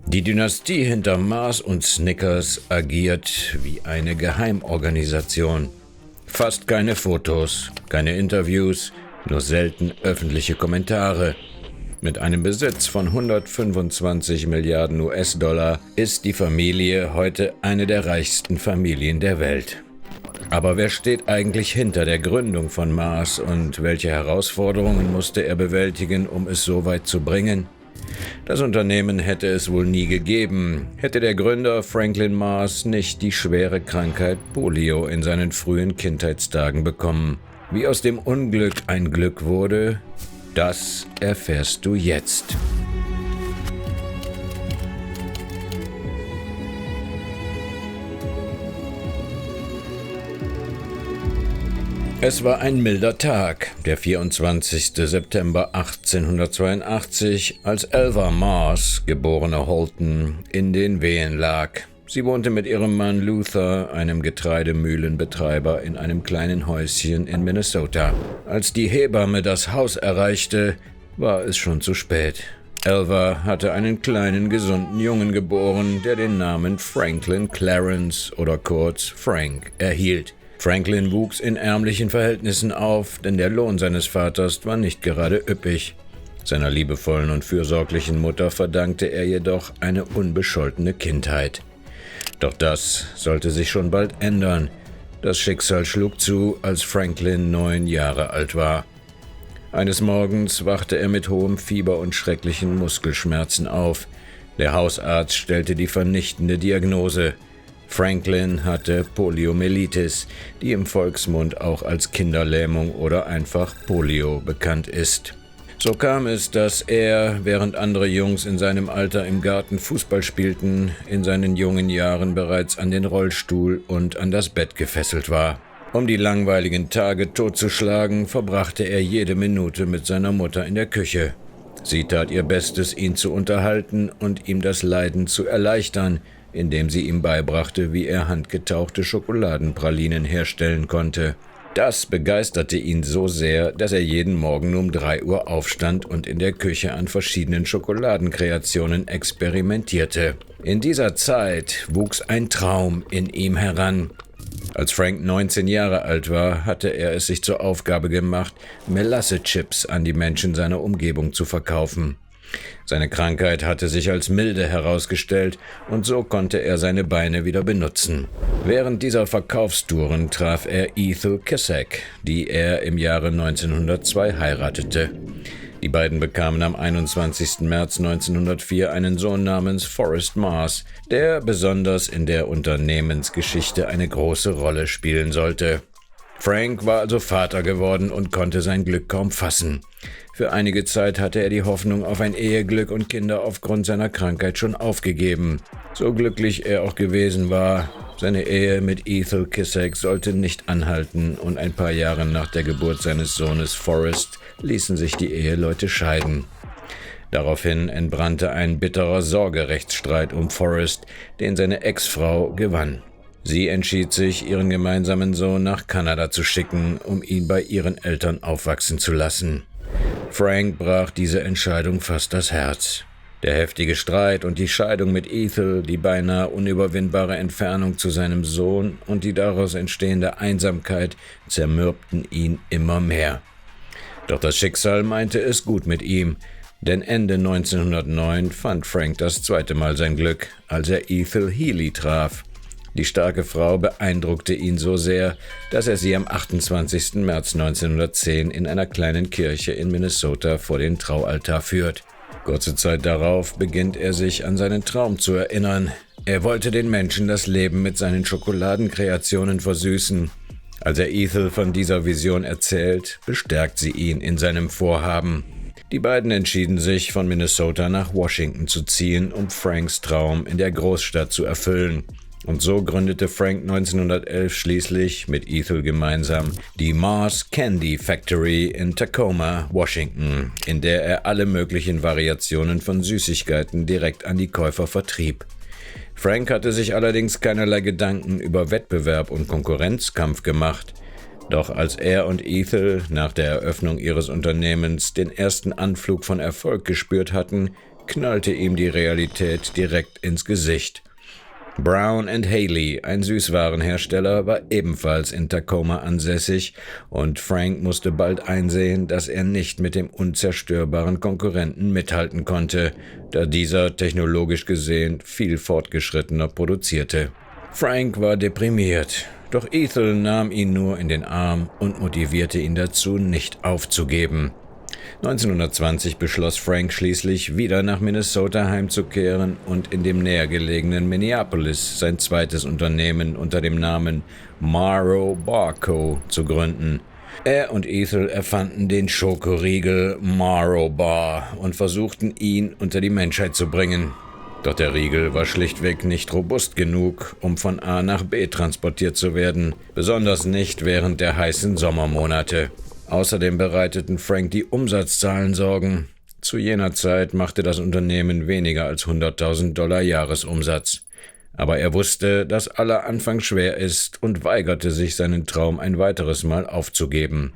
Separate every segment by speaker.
Speaker 1: Die Dynastie hinter Mars und Snickers agiert wie eine Geheimorganisation. Fast keine Fotos, keine Interviews, nur selten öffentliche Kommentare. Mit einem Besitz von 125 Milliarden US-Dollar ist die Familie heute eine der reichsten Familien der Welt. Aber wer steht eigentlich hinter der Gründung von Mars und welche Herausforderungen musste er bewältigen, um es so weit zu bringen? Das Unternehmen hätte es wohl nie gegeben, hätte der Gründer Franklin Mars nicht die schwere Krankheit Polio in seinen frühen Kindheitstagen bekommen. Wie aus dem Unglück ein Glück wurde, das erfährst du jetzt. Es war ein milder Tag, der 24. September 1882, als Elva Mars, geborene Holton, in den Wehen lag. Sie wohnte mit ihrem Mann Luther, einem Getreidemühlenbetreiber, in einem kleinen Häuschen in Minnesota. Als die Hebamme das Haus erreichte, war es schon zu spät. Elva hatte einen kleinen, gesunden Jungen geboren, der den Namen Franklin Clarence oder kurz Frank erhielt. Franklin wuchs in ärmlichen Verhältnissen auf, denn der Lohn seines Vaters war nicht gerade üppig. Seiner liebevollen und fürsorglichen Mutter verdankte er jedoch eine unbescholtene Kindheit. Doch das sollte sich schon bald ändern. Das Schicksal schlug zu, als Franklin 9 Jahre alt war. Eines Morgens wachte er mit hohem Fieber und schrecklichen Muskelschmerzen auf. Der Hausarzt stellte die vernichtende Diagnose. Franklin hatte Poliomyelitis, die im Volksmund auch als Kinderlähmung oder einfach Polio bekannt ist. So kam es, dass er, während andere Jungs in seinem Alter im Garten Fußball spielten, in seinen jungen Jahren bereits an den Rollstuhl und an das Bett gefesselt war. Um die langweiligen Tage totzuschlagen, verbrachte er jede Minute mit seiner Mutter in der Küche. Sie tat ihr Bestes, ihn zu unterhalten und ihm das Leiden zu erleichtern, indem sie ihm beibrachte, wie er handgetauchte Schokoladenpralinen herstellen konnte. Das begeisterte ihn so sehr, dass er jeden Morgen um 3 Uhr aufstand und in der Küche an verschiedenen Schokoladenkreationen experimentierte. In dieser Zeit wuchs ein Traum in ihm heran. Als Frank 19 Jahre alt war, hatte er es sich zur Aufgabe gemacht, Melasse-Chips an die Menschen seiner Umgebung zu verkaufen. Seine Krankheit hatte sich als milde herausgestellt und so konnte er seine Beine wieder benutzen. Während dieser Verkaufstouren traf er Ethel Kissack, die er im Jahre 1902 heiratete. Die beiden bekamen am 21. März 1904 einen Sohn namens Forrest Mars, der besonders in der Unternehmensgeschichte eine große Rolle spielen sollte. Frank war also Vater geworden und konnte sein Glück kaum fassen. Für einige Zeit hatte er die Hoffnung auf ein Eheglück und Kinder aufgrund seiner Krankheit schon aufgegeben. So glücklich er auch gewesen war, seine Ehe mit Ethel Kissack sollte nicht anhalten und ein paar Jahre nach der Geburt seines Sohnes Forrest ließen sich die Eheleute scheiden. Daraufhin entbrannte ein bitterer Sorgerechtsstreit um Forrest, den seine Ex-Frau gewann. Sie entschied sich, ihren gemeinsamen Sohn nach Kanada zu schicken, um ihn bei ihren Eltern aufwachsen zu lassen. Frank brach diese Entscheidung fast das Herz. Der heftige Streit und die Scheidung mit Ethel, die beinahe unüberwindbare Entfernung zu seinem Sohn und die daraus entstehende Einsamkeit zermürbten ihn immer mehr. Doch das Schicksal meinte es gut mit ihm, denn Ende 1909 fand Frank das zweite Mal sein Glück, als er Ethel Healy traf. Die starke Frau beeindruckte ihn so sehr, dass er sie am 28. März 1910 in einer kleinen Kirche in Minnesota vor den Traualtar führt. Kurze Zeit darauf beginnt er sich an seinen Traum zu erinnern. Er wollte den Menschen das Leben mit seinen Schokoladenkreationen versüßen. Als er Ethel von dieser Vision erzählt, bestärkt sie ihn in seinem Vorhaben. Die beiden entschieden sich, von Minnesota nach Washington zu ziehen, um Franks Traum in der Großstadt zu erfüllen. Und so gründete Frank 1911 schließlich mit Ethel gemeinsam die Mars Candy Factory in Tacoma, Washington, in der er alle möglichen Variationen von Süßigkeiten direkt an die Käufer vertrieb. Frank hatte sich allerdings keinerlei Gedanken über Wettbewerb und Konkurrenzkampf gemacht. Doch als er und Ethel nach der Eröffnung ihres Unternehmens den ersten Anflug von Erfolg gespürt hatten, knallte ihm die Realität direkt ins Gesicht. Brown & Haley, ein Süßwarenhersteller, war ebenfalls in Tacoma ansässig und Frank musste bald einsehen, dass er nicht mit dem unzerstörbaren Konkurrenten mithalten konnte, da dieser technologisch gesehen viel fortgeschrittener produzierte. Frank war deprimiert, doch Ethel nahm ihn nur in den Arm und motivierte ihn dazu, nicht aufzugeben. 1920 beschloss Frank schließlich, wieder nach Minnesota heimzukehren und in dem nähergelegenen Minneapolis sein zweites Unternehmen unter dem Namen Morrow Bar Co. zu gründen. Er und Ethel erfanden den Schokoriegel Morrow Bar und versuchten, ihn unter die Menschheit zu bringen. Doch der Riegel war schlichtweg nicht robust genug, um von A nach B transportiert zu werden, besonders nicht während der heißen Sommermonate. Außerdem bereiteten Frank die Umsatzzahlen Sorgen. Zu jener Zeit machte das Unternehmen weniger als $100.000 Jahresumsatz. Aber er wusste, dass aller Anfang schwer ist und weigerte sich, seinen Traum ein weiteres Mal aufzugeben.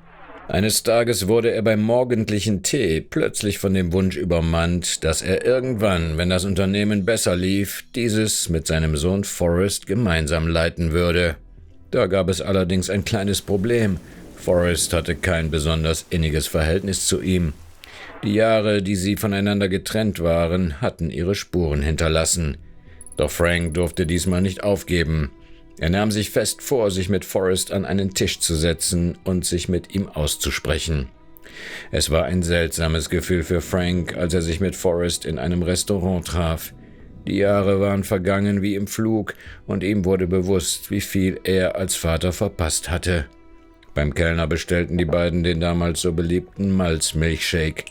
Speaker 1: Eines Tages wurde er beim morgendlichen Tee plötzlich von dem Wunsch übermannt, dass er irgendwann, wenn das Unternehmen besser lief, dieses mit seinem Sohn Forrest gemeinsam leiten würde. Da gab es allerdings ein kleines Problem. Forrest hatte kein besonders inniges Verhältnis zu ihm. Die Jahre, die sie voneinander getrennt waren, hatten ihre Spuren hinterlassen. Doch Frank durfte diesmal nicht aufgeben. Er nahm sich fest vor, sich mit Forrest an einen Tisch zu setzen und sich mit ihm auszusprechen. Es war ein seltsames Gefühl für Frank, als er sich mit Forrest in einem Restaurant traf. Die Jahre waren vergangen wie im Flug und ihm wurde bewusst, wie viel er als Vater verpasst hatte. Beim Kellner bestellten die beiden den damals so beliebten Malzmilchshake.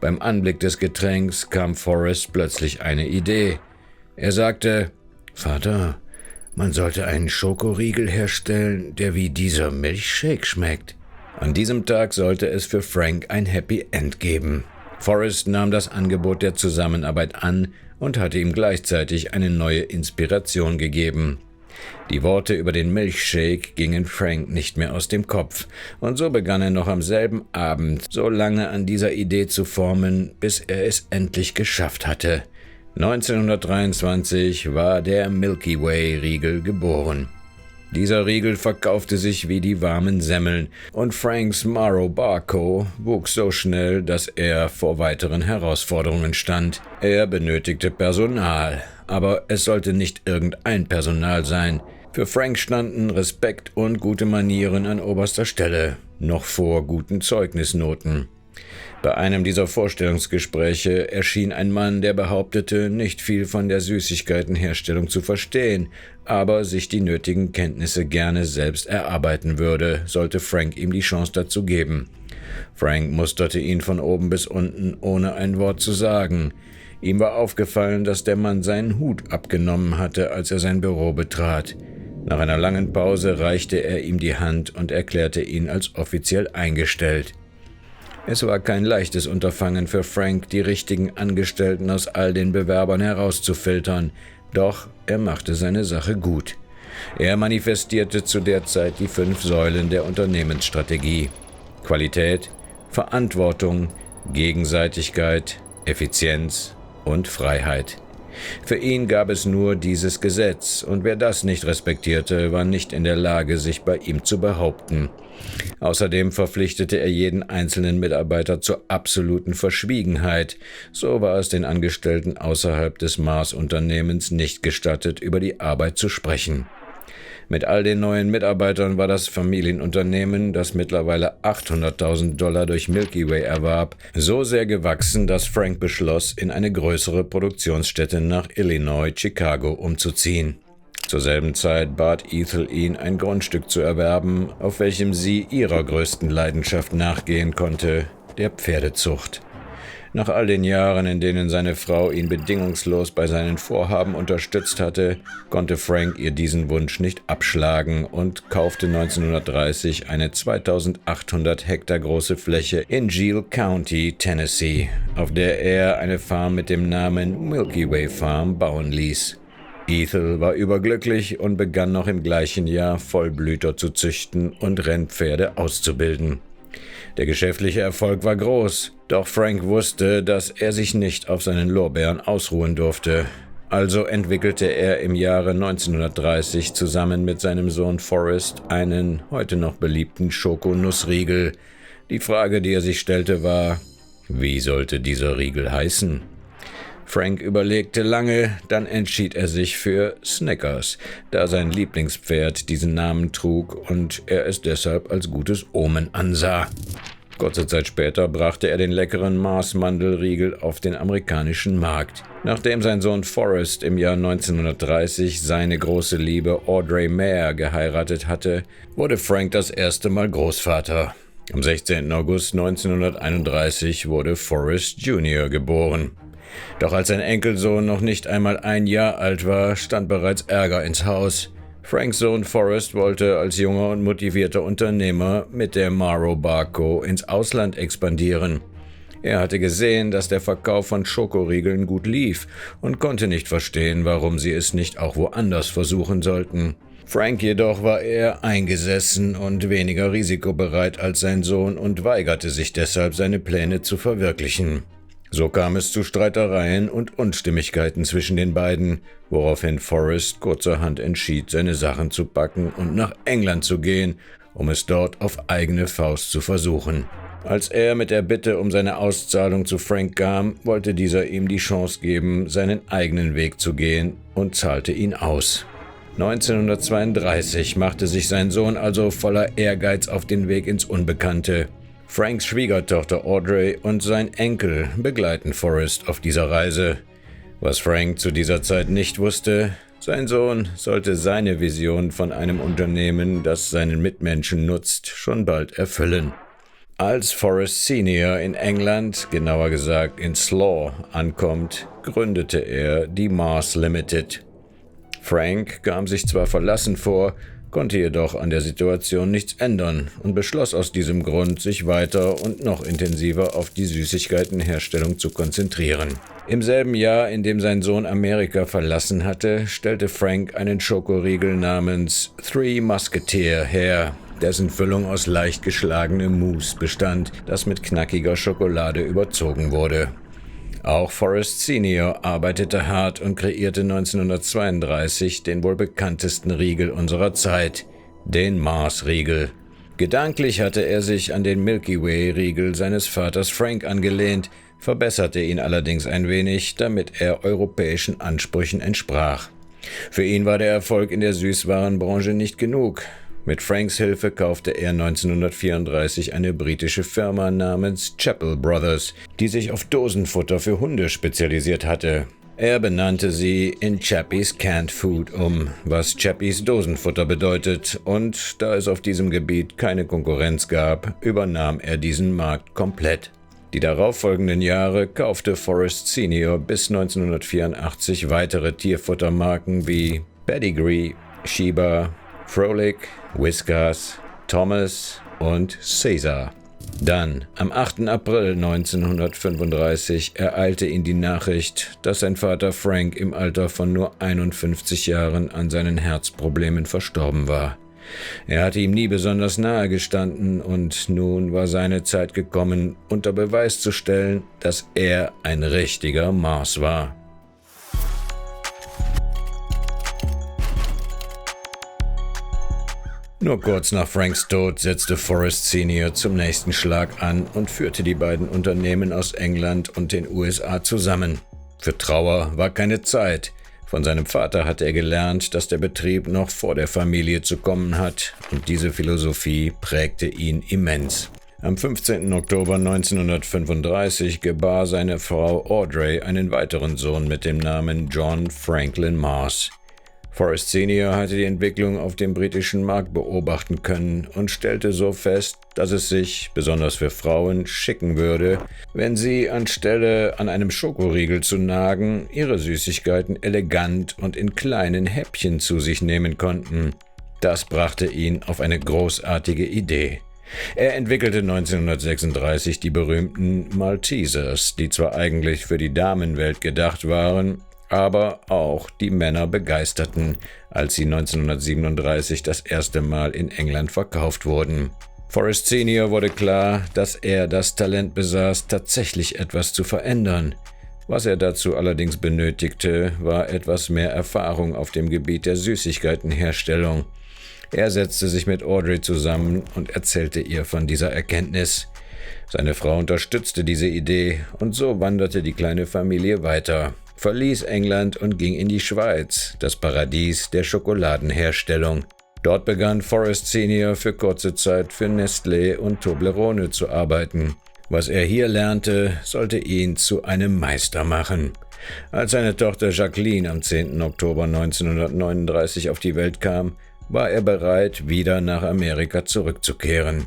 Speaker 1: Beim Anblick des Getränks kam Forrest plötzlich eine Idee. Er sagte: »Vater, man sollte einen Schokoriegel herstellen, der wie dieser Milchshake schmeckt.« An diesem Tag sollte es für Frank ein Happy End geben. Forrest nahm das Angebot der Zusammenarbeit an und hatte ihm gleichzeitig eine neue Inspiration gegeben. Die Worte über den Milchshake gingen Frank nicht mehr aus dem Kopf, und so begann er noch am selben Abend so lange an dieser Idee zu formen, bis er es endlich geschafft hatte. 1923 war der Milky Way-Riegel geboren. Dieser Riegel verkaufte sich wie die warmen Semmeln, und Franks Morrow Bar Co. wuchs so schnell, dass er vor weiteren Herausforderungen stand. Er benötigte Personal, aber es sollte nicht irgendein Personal sein. Für Frank standen Respekt und gute Manieren an oberster Stelle, noch vor guten Zeugnisnoten. Bei einem dieser Vorstellungsgespräche erschien ein Mann, der behauptete, nicht viel von der Süßigkeitenherstellung zu verstehen, aber sich die nötigen Kenntnisse gerne selbst erarbeiten würde, sollte Frank ihm die Chance dazu geben. Frank musterte ihn von oben bis unten, ohne ein Wort zu sagen. Ihm war aufgefallen, dass der Mann seinen Hut abgenommen hatte, als er sein Büro betrat. Nach einer langen Pause reichte er ihm die Hand und erklärte ihn als offiziell eingestellt. Es war kein leichtes Unterfangen für Frank, die richtigen Angestellten aus all den Bewerbern herauszufiltern, doch er machte seine Sache gut. Er manifestierte zu der Zeit die 5 Säulen der Unternehmensstrategie: Qualität, Verantwortung, Gegenseitigkeit, Effizienz und Freiheit. Für ihn gab es nur dieses Gesetz, und wer das nicht respektierte, war nicht in der Lage, sich bei ihm zu behaupten. Außerdem verpflichtete er jeden einzelnen Mitarbeiter zur absoluten Verschwiegenheit. So war es den Angestellten außerhalb des Mars-Unternehmens nicht gestattet, über die Arbeit zu sprechen. Mit all den neuen Mitarbeitern war das Familienunternehmen, das mittlerweile $800.000 durch Milky Way erwarb, so sehr gewachsen, dass Frank beschloss, in eine größere Produktionsstätte nach Illinois, Chicago, umzuziehen. Zur selben Zeit bat Ethel ihn, ein Grundstück zu erwerben, auf welchem sie ihrer größten Leidenschaft nachgehen konnte, der Pferdezucht. Nach all den Jahren, in denen seine Frau ihn bedingungslos bei seinen Vorhaben unterstützt hatte, konnte Frank ihr diesen Wunsch nicht abschlagen und kaufte 1930 eine 2800 Hektar große Fläche in Gill County, Tennessee, auf der er eine Farm mit dem Namen Milky Way Farm bauen ließ. Ethel war überglücklich und begann noch im gleichen Jahr Vollblüter zu züchten und Rennpferde auszubilden. Der geschäftliche Erfolg war groß, doch Frank wusste, dass er sich nicht auf seinen Lorbeeren ausruhen durfte. Also entwickelte er im Jahre 1930 zusammen mit seinem Sohn Forrest einen heute noch beliebten Schokonussriegel. Die Frage, die er sich stellte, war: Wie sollte dieser Riegel heißen? Frank überlegte lange, dann entschied er sich für Snickers, da sein Lieblingspferd diesen Namen trug und er es deshalb als gutes Omen ansah. Kurze Zeit später brachte er den leckeren Mars-Mandelriegel auf den amerikanischen Markt. Nachdem sein Sohn Forrest im Jahr 1930 seine große Liebe Audrey Mayer geheiratet hatte, wurde Frank das erste Mal Großvater. Am 16. August 1931 wurde Forrest Jr. geboren. Doch als sein Enkelsohn noch nicht einmal ein Jahr alt war, stand bereits Ärger ins Haus. Franks Sohn Forrest wollte als junger und motivierter Unternehmer mit der Marrow Bar Co. ins Ausland expandieren. Er hatte gesehen, dass der Verkauf von Schokoriegeln gut lief und konnte nicht verstehen, warum sie es nicht auch woanders versuchen sollten. Frank jedoch war eher eingesessen und weniger risikobereit als sein Sohn und weigerte sich deshalb, seine Pläne zu verwirklichen. So kam es zu Streitereien und Unstimmigkeiten zwischen den beiden, woraufhin Forrest kurzerhand entschied, seine Sachen zu packen und nach England zu gehen, um es dort auf eigene Faust zu versuchen. Als er mit der Bitte um seine Auszahlung zu Frank kam, wollte dieser ihm die Chance geben, seinen eigenen Weg zu gehen und zahlte ihn aus. 1932 machte sich sein Sohn also voller Ehrgeiz auf den Weg ins Unbekannte. Franks Schwiegertochter Audrey und sein Enkel begleiten Forrest auf dieser Reise. Was Frank zu dieser Zeit nicht wusste: Sein Sohn sollte seine Vision von einem Unternehmen, das seinen Mitmenschen nutzt, schon bald erfüllen. Als Forrest Senior in England, genauer gesagt in Slaw, ankommt, gründete er die Mars Limited. Frank kam sich zwar verlassen vor, konnte jedoch an der Situation nichts ändern und beschloss aus diesem Grund, sich weiter und noch intensiver auf die Süßigkeitenherstellung zu konzentrieren. Im selben Jahr, in dem sein Sohn Amerika verlassen hatte, stellte Frank einen Schokoriegel namens Three Musketeer her, dessen Füllung aus leicht geschlagenem Mousse bestand, das mit knackiger Schokolade überzogen wurde. Auch Forrest Senior arbeitete hart und kreierte 1932 den wohl bekanntesten Riegel unserer Zeit, den Mars-Riegel. Gedanklich hatte er sich an den Milky Way-Riegel seines Vaters Frank angelehnt, verbesserte ihn allerdings ein wenig, damit er europäischen Ansprüchen entsprach. Für ihn war der Erfolg in der Süßwarenbranche nicht genug. Mit Franks Hilfe kaufte er 1934 eine britische Firma namens Chappell Brothers, die sich auf Dosenfutter für Hunde spezialisiert hatte. Er benannte sie in Chappie's Canned Food um, was Chappie's Dosenfutter bedeutet, und da es auf diesem Gebiet keine Konkurrenz gab, übernahm er diesen Markt komplett. Die darauffolgenden Jahre kaufte Forrest Senior bis 1984 weitere Tierfuttermarken wie Pedigree, Sheba, Frolic, Whiskas, Thomas und Caesar. Dann, am 8. April 1935, ereilte ihn die Nachricht, dass sein Vater Frank im Alter von nur 51 Jahren an seinen Herzproblemen verstorben war. Er hatte ihm nie besonders nahe gestanden und nun war seine Zeit gekommen, unter Beweis zu stellen, dass er ein richtiger Mars war. Nur kurz nach Franks Tod setzte Forrest Senior zum nächsten Schlag an und führte die beiden Unternehmen aus England und den USA zusammen. Für Trauer war keine Zeit. Von seinem Vater hatte er gelernt, dass der Betrieb noch vor der Familie zu kommen hat, und diese Philosophie prägte ihn immens. Am 15. Oktober 1935 gebar seine Frau Audrey einen weiteren Sohn mit dem Namen John Franklin Mars. Forrest Senior hatte die Entwicklung auf dem britischen Markt beobachten können und stellte so fest, dass es sich, besonders für Frauen, schicken würde, wenn sie anstelle an einem Schokoriegel zu nagen, ihre Süßigkeiten elegant und in kleinen Häppchen zu sich nehmen konnten. Das brachte ihn auf eine großartige Idee. Er entwickelte 1936 die berühmten Maltesers, die zwar eigentlich für die Damenwelt gedacht waren, aber auch die Männer begeisterten, als sie 1937 das erste Mal in England verkauft wurden. Forrest Senior wurde klar, dass er das Talent besaß, tatsächlich etwas zu verändern. Was er dazu allerdings benötigte, war etwas mehr Erfahrung auf dem Gebiet der Süßigkeitenherstellung. Er setzte sich mit Audrey zusammen und erzählte ihr von dieser Erkenntnis. Seine Frau unterstützte diese Idee und so wanderte die kleine Familie weiter, verließ England und ging in die Schweiz, das Paradies der Schokoladenherstellung. Dort begann Forrest Senior für kurze Zeit für Nestlé und Toblerone zu arbeiten. Was er hier lernte, sollte ihn zu einem Meister machen. Als seine Tochter Jacqueline am 10. Oktober 1939 auf die Welt kam, war er bereit, wieder nach Amerika zurückzukehren.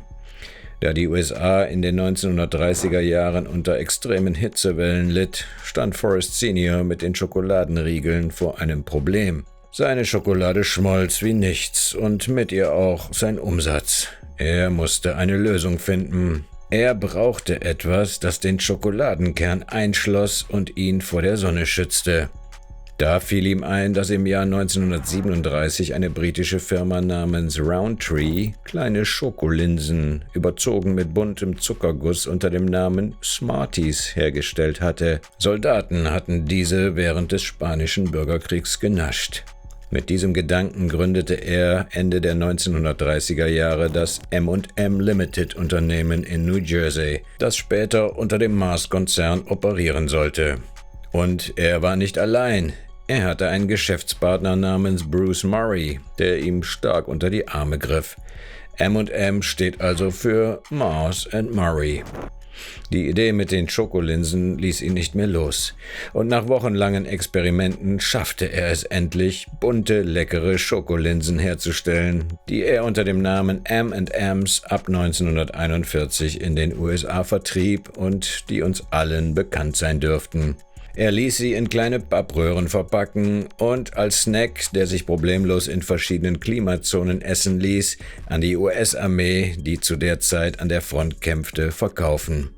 Speaker 1: Da die USA in den 1930er Jahren unter extremen Hitzewellen litt, stand Forrest Senior mit den Schokoladenriegeln vor einem Problem. Seine Schokolade schmolz wie nichts und mit ihr auch sein Umsatz. Er musste eine Lösung finden. Er brauchte etwas, das den Schokoladenkern einschloss und ihn vor der Sonne schützte. Da fiel ihm ein, dass im Jahr 1937 eine britische Firma namens Rowntree kleine Schokolinsen, überzogen mit buntem Zuckerguss unter dem Namen Smarties, hergestellt hatte. Soldaten hatten diese während des Spanischen Bürgerkriegs genascht. Mit diesem Gedanken gründete er Ende der 1930er Jahre das M&M Limited Unternehmen in New Jersey, das später unter dem Mars-Konzern operieren sollte. Und er war nicht allein. Er hatte einen Geschäftspartner namens Bruce Murray, der ihm stark unter die Arme griff. M&M steht also für Mars and Murray. Die Idee mit den Schokolinsen ließ ihn nicht mehr los. Und nach wochenlangen Experimenten schaffte er es endlich, bunte, leckere Schokolinsen herzustellen, die er unter dem Namen M&M's ab 1941 in den USA vertrieb und die uns allen bekannt sein dürften. Er ließ sie in kleine Pappröhren verpacken und als Snack, der sich problemlos in verschiedenen Klimazonen essen ließ, an die US-Armee, die zu der Zeit an der Front kämpfte, verkaufen.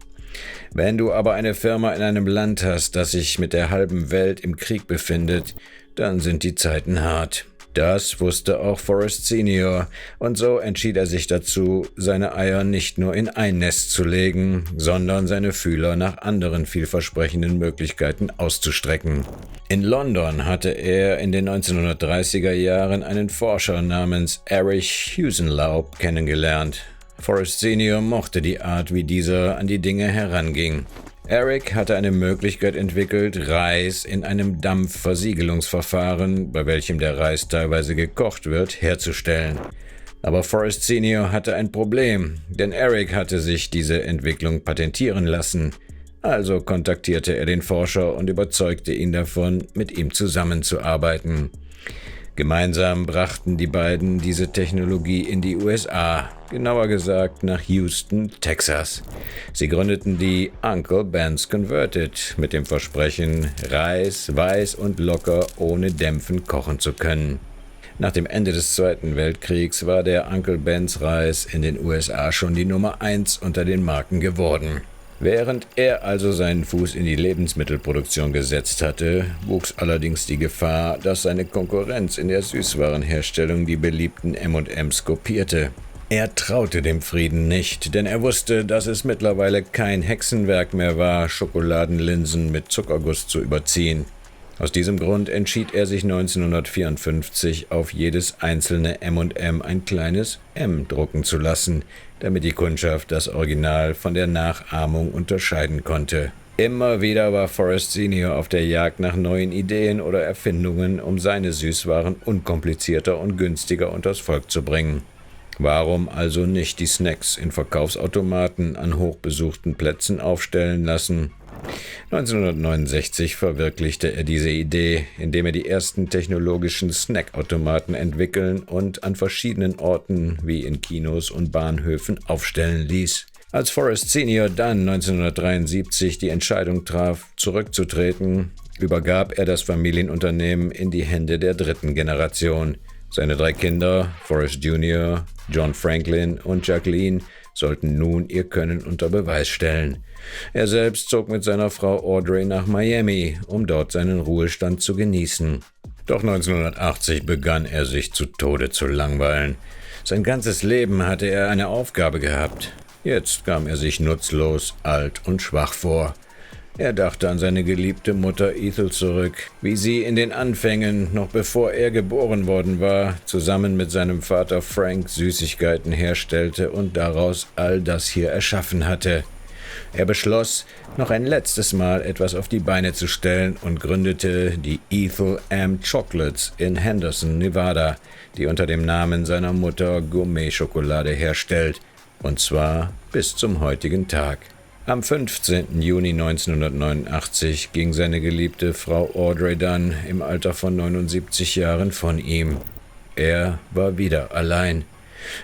Speaker 1: Wenn du aber eine Firma in einem Land hast, das sich mit der halben Welt im Krieg befindet, dann sind die Zeiten hart. Das wusste auch Forrest Senior und so entschied er sich dazu, seine Eier nicht nur in ein Nest zu legen, sondern seine Fühler nach anderen vielversprechenden Möglichkeiten auszustrecken. In London hatte er in den 1930er Jahren einen Forscher namens Erich Husenlaub kennengelernt. Forrest Senior mochte die Art, wie dieser an die Dinge heranging. Eric hatte eine Möglichkeit entwickelt, Reis in einem Dampfversiegelungsverfahren, bei welchem der Reis teilweise gekocht wird, herzustellen. Aber Forrest Senior hatte ein Problem, denn Eric hatte sich diese Entwicklung patentieren lassen. Also kontaktierte er den Forscher und überzeugte ihn davon, mit ihm zusammenzuarbeiten. Gemeinsam brachten die beiden diese Technologie in die USA, genauer gesagt nach Houston, Texas. Sie gründeten die Uncle Ben's Converted mit dem Versprechen, Reis weiß und locker ohne Dämpfen kochen zu können. Nach dem Ende des Zweiten Weltkriegs war der Uncle Ben's Reis in den USA schon die Nummer 1 unter den Marken geworden. Während er also seinen Fuß in die Lebensmittelproduktion gesetzt hatte, wuchs allerdings die Gefahr, dass seine Konkurrenz in der Süßwarenherstellung die beliebten M&M's kopierte. Er traute dem Frieden nicht, denn er wusste, dass es mittlerweile kein Hexenwerk mehr war, Schokoladenlinsen mit Zuckerguss zu überziehen. Aus diesem Grund entschied er sich 1954, auf jedes einzelne M&M ein kleines M drucken zu lassen, damit die Kundschaft das Original von der Nachahmung unterscheiden konnte. Immer wieder war Forrest Senior auf der Jagd nach neuen Ideen oder Erfindungen, um seine Süßwaren unkomplizierter und günstiger unters Volk zu bringen. Warum also nicht die Snacks in Verkaufsautomaten an hochbesuchten Plätzen aufstellen lassen? 1969 verwirklichte er diese Idee, indem er die ersten technologischen Snackautomaten entwickeln und an verschiedenen Orten wie in Kinos und Bahnhöfen aufstellen ließ. Als Forrest Senior dann 1973 die Entscheidung traf, zurückzutreten, übergab er das Familienunternehmen in die Hände der dritten Generation. Seine 3 Kinder, Forrest Jr., John Franklin und Jacqueline, sollten nun ihr Können unter Beweis stellen. Er selbst zog mit seiner Frau Audrey nach Miami, um dort seinen Ruhestand zu genießen. Doch 1980 begann er sich zu Tode zu langweilen. Sein ganzes Leben hatte er eine Aufgabe gehabt. Jetzt kam er sich nutzlos, alt und schwach vor. Er dachte an seine geliebte Mutter Ethel zurück, wie sie in den Anfängen, noch bevor er geboren worden war, zusammen mit seinem Vater Frank Süßigkeiten herstellte und daraus all das hier erschaffen hatte. Er beschloss, noch ein letztes Mal etwas auf die Beine zu stellen und gründete die Ethel M. Chocolates in Henderson, Nevada, die unter dem Namen seiner Mutter Gourmet-Schokolade herstellt, und zwar bis zum heutigen Tag. Am 15. Juni 1989 ging seine geliebte Frau Audrey Dunn im Alter von 79 Jahren von ihm. Er war wieder allein.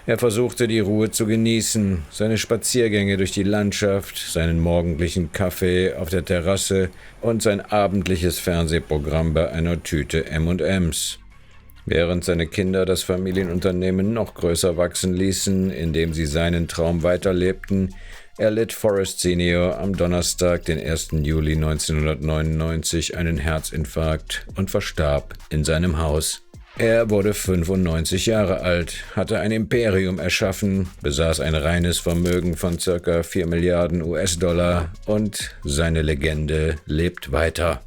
Speaker 1: Er versuchte, die Ruhe zu genießen, seine Spaziergänge durch die Landschaft, seinen morgendlichen Kaffee auf der Terrasse und sein abendliches Fernsehprogramm bei einer Tüte M&M's. Während seine Kinder das Familienunternehmen noch größer wachsen ließen, indem sie seinen Traum weiterlebten, erlitt Forrest Senior am Donnerstag, den 1. Juli 1999, einen Herzinfarkt und verstarb in seinem Haus. Er wurde 95 Jahre alt, hatte ein Imperium erschaffen, besaß ein reines Vermögen von ca. 4 Milliarden US-Dollar und seine Legende lebt weiter.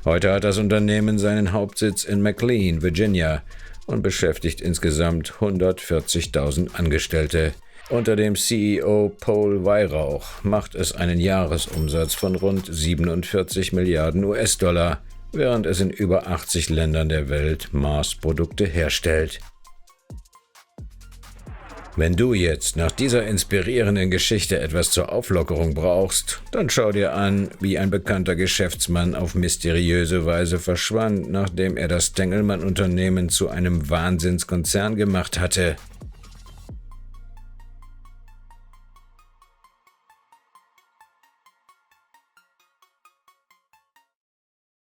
Speaker 1: Heute hat das Unternehmen seinen Hauptsitz in McLean, Virginia und beschäftigt insgesamt 140.000 Angestellte. Unter dem CEO Paul Weihrauch macht es einen Jahresumsatz von rund 47 Milliarden US-Dollar, während es in über 80 Ländern der Welt Mars-Produkte herstellt. Wenn du jetzt nach dieser inspirierenden Geschichte etwas zur Auflockerung brauchst, dann schau dir an, wie ein bekannter Geschäftsmann auf mysteriöse Weise verschwand, nachdem er das Tengelmann-Unternehmen zu einem Wahnsinnskonzern gemacht hatte.